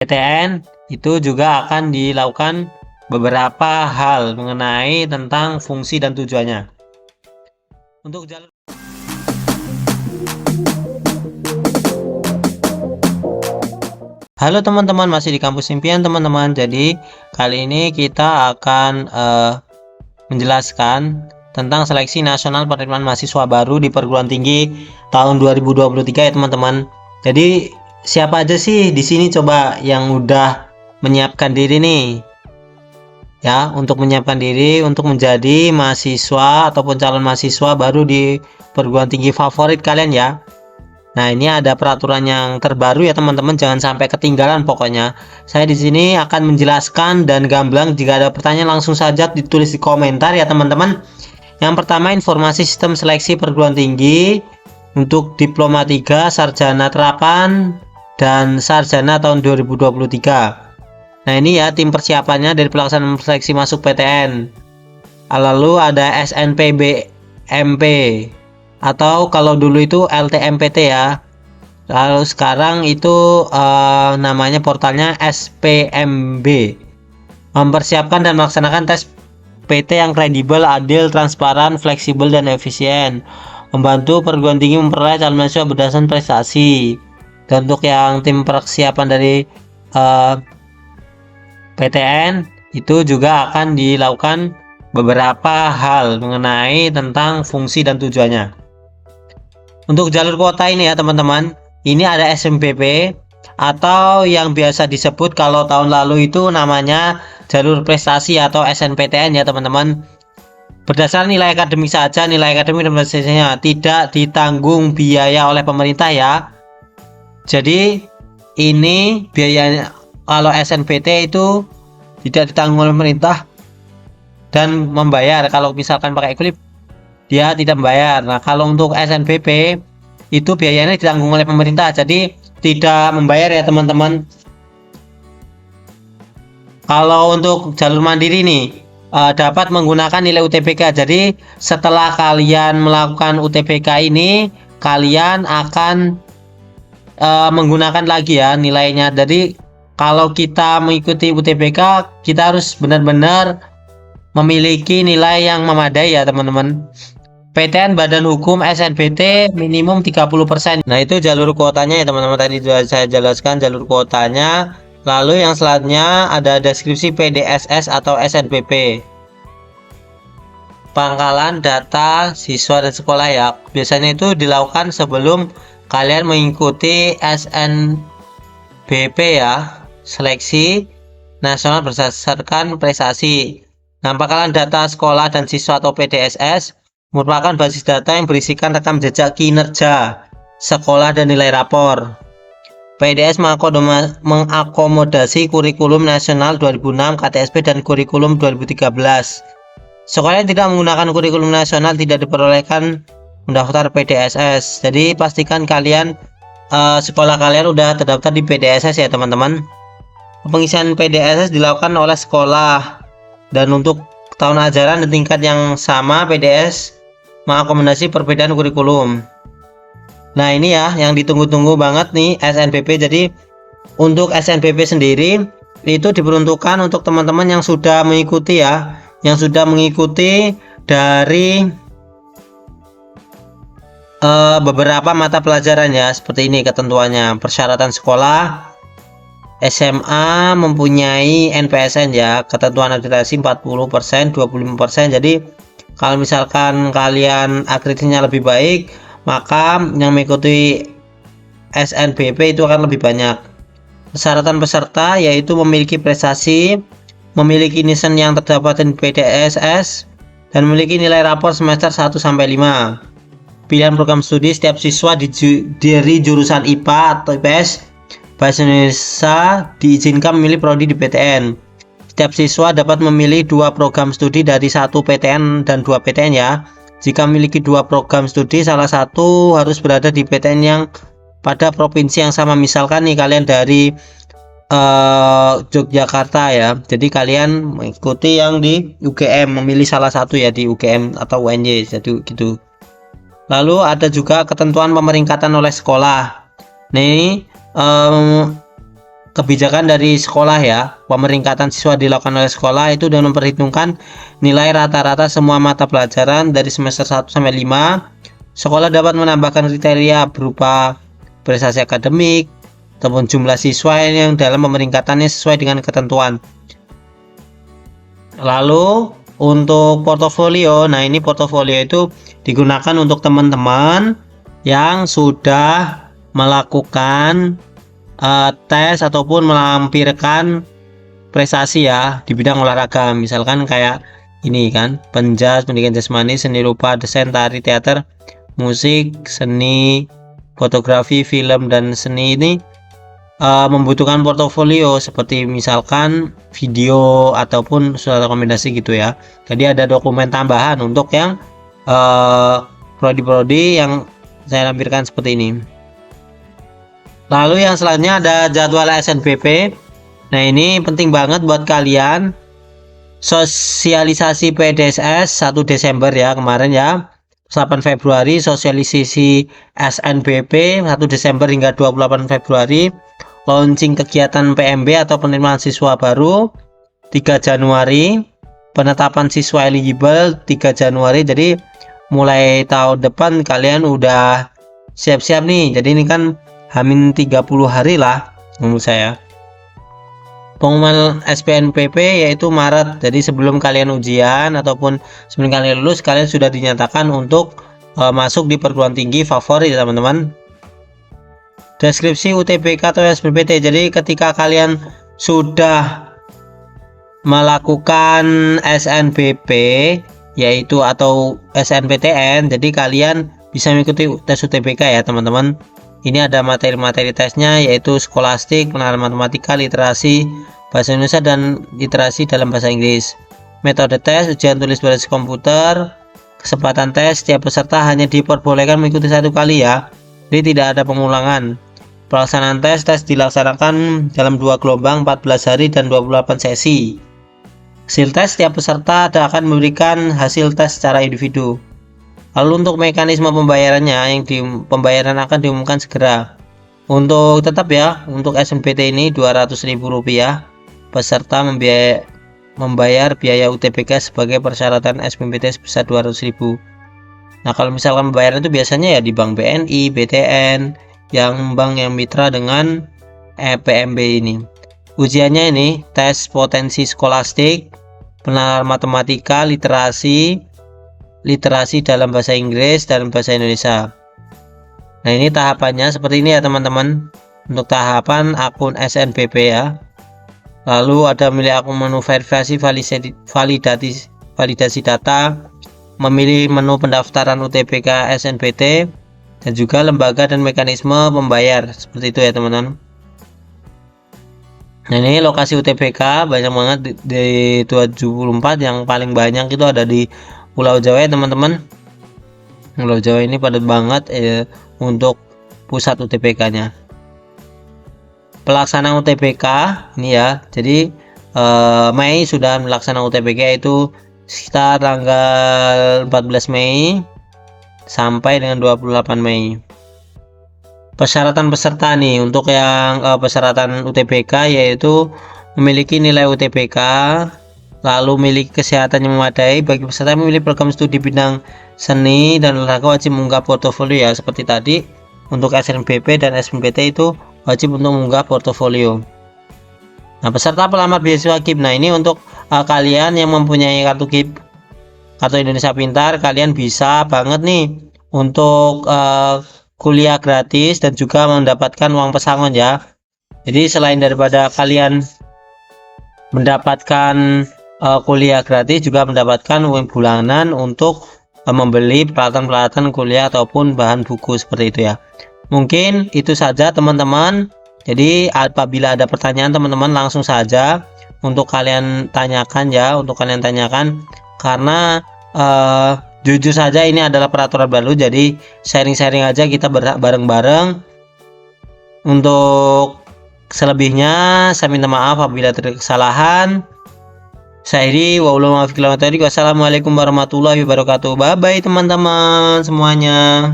PTN itu juga akan dilakukan beberapa hal mengenai tentang fungsi dan tujuannya. Untuk jalur Halo teman-teman, masih di kampus impian teman-teman. Jadi kali ini kita akan menjelaskan tentang seleksi nasional penerimaan mahasiswa baru di perguruan tinggi tahun 2023 ya teman-teman. Jadi siapa aja sih di sini coba yang udah menyiapkan diri nih ya, untuk menyiapkan diri untuk menjadi mahasiswa ataupun calon mahasiswa baru di perguruan tinggi favorit kalian ya. Nah, ini ada peraturan yang terbaru ya teman-teman, jangan sampai ketinggalan pokoknya. Saya di sini akan menjelaskan dan gamblang, jika ada pertanyaan langsung saja ditulis di komentar ya teman-teman. Yang pertama, informasi sistem seleksi perguruan tinggi untuk diploma 3, sarjana terapan dan sarjana tahun 2023. Nah, ini ya tim persiapannya dari pelaksanaan seleksi masuk PTN. Lalu ada SNPBMP. Atau kalau dulu itu LTMPT ya, lalu sekarang itu namanya portalnya SPMB. Mempersiapkan dan melaksanakan tes PT yang kredibel, adil, transparan, fleksibel, dan efisien. Membantu perguruan tinggi memperoleh calon mahasiswa berdasarkan prestasi. Dan untuk yang tim persiapan dari PTN itu juga akan dilakukan beberapa hal mengenai tentang fungsi dan tujuannya. Untuk jalur kuota ini ya teman-teman, ini ada SNBP atau yang biasa disebut kalau tahun lalu itu namanya jalur prestasi atau SNPTN ya teman-teman. Berdasarkan nilai akademik saja, nilai akademik dan prestasinya tidak ditanggung biaya oleh pemerintah ya. Jadi ini biayanya kalau SNPT itu tidak ditanggung oleh pemerintah dan membayar. Kalau misalkan pakai kuliah dia tidak membayar. Nah, kalau untuk SNBP itu biayanya ditanggung oleh pemerintah, jadi tidak membayar ya teman-teman. Kalau untuk jalur mandiri nih, dapat menggunakan nilai UTBK. Jadi setelah kalian melakukan UTBK ini, kalian akan menggunakan lagi ya nilainya. Jadi kalau kita mengikuti UTBK, kita harus benar-benar memiliki nilai yang memadai ya teman-teman. PTN Badan Hukum SNBT minimum 30%. Nah, itu jalur kuotanya ya teman-teman, tadi sudah saya jelaskan jalur kuotanya. Lalu yang selanjutnya ada deskripsi PDSS atau SNBP. Pangkalan data siswa dan sekolah ya. Biasanya itu dilakukan sebelum kalian mengikuti SNBP ya, seleksi nasional berdasarkan prestasi. Nah, pangkalan data sekolah dan siswa atau PDSS merupakan basis data yang berisikan rekam jejak kinerja sekolah dan nilai rapor. PDS mengakomodasi kurikulum nasional 2006, KTSP, dan kurikulum 2013. Sekolah yang tidak menggunakan kurikulum nasional tidak diperolehkan mendaftar PDSS. Jadi pastikan kalian sekolah kalian udah terdaftar di PDSS ya teman-teman. Pengisian PDSS dilakukan oleh sekolah, dan untuk tahun ajaran dan tingkat yang sama PDS mengakomodasi perbedaan kurikulum. Nah, ini ya yang ditunggu-tunggu banget nih SNBP. Jadi untuk SNBP sendiri itu diperuntukkan untuk teman-teman yang sudah mengikuti ya, yang sudah mengikuti dari beberapa mata pelajaran ya, seperti ini ketentuannya. Persyaratan sekolah SMA mempunyai NPSN ya, ketentuan akreditasi 40%, 25%. Jadi kalau misalkan kalian akreditasinya lebih baik, maka yang mengikuti SNBP itu akan lebih banyak. Persyaratan peserta yaitu memiliki prestasi, memiliki nilai yang terdapat di PDSS, dan memiliki nilai rapor semester 1 sampai 5. Pilihan program studi setiap siswa dari jurusan IPA atau IPS Bahasa Indonesia diizinkan memilih prodi di PTN. Setiap siswa dapat memilih 2 program studi dari 1 PTN dan 2 PTN ya. Jika memiliki 2 program studi, salah satu harus berada di PTN yang pada provinsi yang sama. Misalkan nih kalian dari Yogyakarta ya, jadi kalian mengikuti yang di UGM, memilih salah satu ya di UGM atau UNY, jadi gitu. Lalu ada juga ketentuan pemeringkatan oleh sekolah. Nih kebijakan dari sekolah ya. Pemeringkatan siswa dilakukan oleh sekolah itu dengan memperhitungkan nilai rata-rata semua mata pelajaran dari semester 1 sampai 5. Sekolah dapat menambahkan kriteria berupa prestasi akademik ataupun jumlah siswa yang dalam pemeringkatannya sesuai dengan ketentuan. Lalu untuk portofolio, nah ini portofolio itu digunakan untuk teman-teman yang sudah melakukan tes ataupun melampirkan prestasi ya di bidang olahraga, misalkan kayak ini kan, penjas, pendidikan jasmani, seni rupa, desain, tari, teater, musik, seni, fotografi, film, dan seni ini membutuhkan portofolio seperti misalkan video ataupun surat rekomendasi gitu ya. Jadi ada dokumen tambahan untuk yang prodi-prodi yang saya lampirkan seperti ini. Lalu yang selanjutnya ada jadwal SNBP. Nah ini penting banget buat kalian. Sosialisasi PDSS 1 Desember ya kemarin ya. 8 Februari sosialisasi SNBP 1 Desember hingga 28 Februari. Launching kegiatan PMB atau penerimaan siswa baru 3 Januari. Penetapan siswa eligible 3 Januari. Jadi mulai tahun depan kalian udah siap-siap nih. Jadi ini kan hamin 30 hari lah menurut saya. Pengumuman SBNPP yaitu Maret. Jadi sebelum kalian ujian ataupun sebelum kalian lulus, kalian sudah dinyatakan untuk masuk di perguruan tinggi favorit ya teman-teman. Deskripsi UTBK atau SBMPT. Jadi ketika kalian sudah melakukan SNBP yaitu atau SNPTN, jadi kalian bisa mengikuti tes UTBK ya teman-teman. Ini ada materi-materi tesnya yaitu skolastik, pengenalan matematika, literasi bahasa Indonesia, dan literasi dalam bahasa Inggris. Metode tes, ujian tulis berbasis komputer. Kesempatan tes, setiap peserta hanya diperbolehkan mengikuti 1 kali ya. Jadi tidak ada pengulangan. Pelaksanaan tes dilaksanakan dalam 2 gelombang 14 hari dan 28 sesi. Hasil tes, setiap peserta akan memberikan hasil tes secara individu. Lalu untuk mekanisme pembayarannya, pembayaran akan diumumkan segera. Untuk tetap ya, untuk SNBT ini Rp200.000. Peserta membayar biaya UTBK sebagai persyaratan SBMPT sebesar Rp200.000. Nah kalau misalkan pembayaran itu biasanya ya di Bank BNI, BTN, yang bank yang mitra dengan PMB ini. Ujiannya ini tes potensi skolastik, pengenalan matematika, literasi dalam bahasa Inggris dan bahasa Indonesia. Nah ini tahapannya seperti ini ya teman-teman. Untuk tahapan akun SNBP ya. Lalu ada memilih akun menu verifikasi validasi data, memilih menu pendaftaran UTBK SNBT, dan juga lembaga dan mekanisme pembayar seperti itu ya teman-teman. Nah ini lokasi UTBK banyak banget di 74, yang paling banyak itu ada di Pulau Jawa ya teman-teman. Pulau Jawa ini padat banget untuk pusat UTBK-nya. Pelaksanaan UTBK ini ya, jadi Mei sudah melaksanakan UTBK itu sekitar tanggal 14 Mei sampai dengan 28 Mei. Persyaratan peserta nih untuk yang persyaratan UTBK yaitu memiliki nilai UTBK, lalu memiliki kesehatan yang memadai. Bagi peserta yang memilih program studi bidang seni dan olahraga wajib mengunggah portofolio ya, seperti tadi. Untuk SNBP dan SNBT itu wajib untuk mengunggah portofolio. Nah peserta pelamar beasiswa KIP, nah ini untuk kalian yang mempunyai kartu KIP, kartu Indonesia Pintar, kalian bisa banget nih untuk kuliah gratis dan juga mendapatkan uang pesangon ya. Jadi selain daripada kalian mendapatkan kuliah gratis, juga mendapatkan uang bulanan untuk membeli peralatan-peralatan kuliah ataupun bahan buku seperti itu ya. Mungkin itu saja teman-teman. Jadi apabila ada pertanyaan teman-teman langsung saja untuk kalian tanyakan ya, karena jujur saja ini adalah peraturan baru, jadi sharing-sharing aja kita bareng-bareng. Untuk selebihnya saya minta maaf apabila terjadi kesalahan. Wassalamualaikum warahmatullahi wabarakatuh. Bye bye teman-teman semuanya.